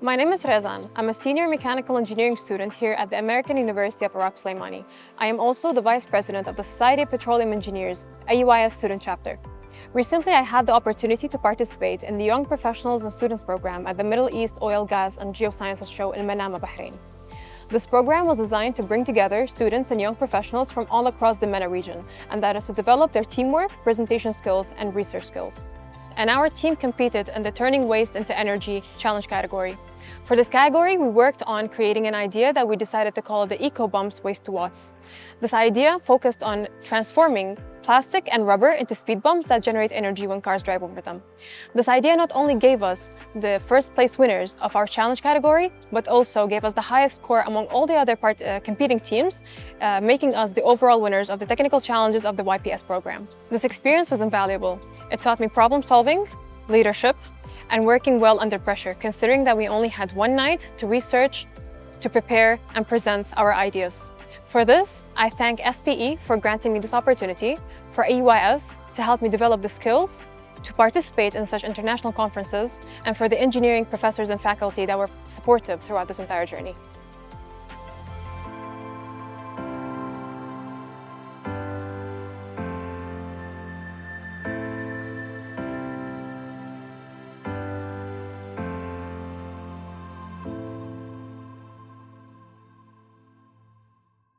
My name is Rezan. I'm a senior mechanical engineering student here at the American University of Iraq Süleymani. I am also the vice president of the Society of Petroleum Engineers, AUIS student chapter. Recently, I had the opportunity to participate in the Young Professionals and Students program at the Middle East Oil, Gas and Geosciences Show in Manama, Bahrain. This program was designed to bring together students and young professionals from all across the MENA region, and that is to develop their teamwork, presentation skills, and research skills. And our team competed in the Turning Waste into Energy challenge category. For this category, we worked on creating an idea that we decided to call the Eco Bumps Waste to Watts. This idea focused on transforming plastic and rubber into speed bumps that generate energy when cars drive over them. This idea not only gave us the first place winners of our challenge category, but also gave us the highest score among all the other competing teams, making us the overall winners of the technical challenges of the YPS program. This experience was invaluable. It taught me problem solving, leadership, and working well under pressure, considering that we only had one night to research, to prepare, and present our ideas. For this, I thank SPE for granting me this opportunity, for AUIS to help me develop the skills to participate in such international conferences, and for the engineering professors and faculty that were supportive throughout this entire journey.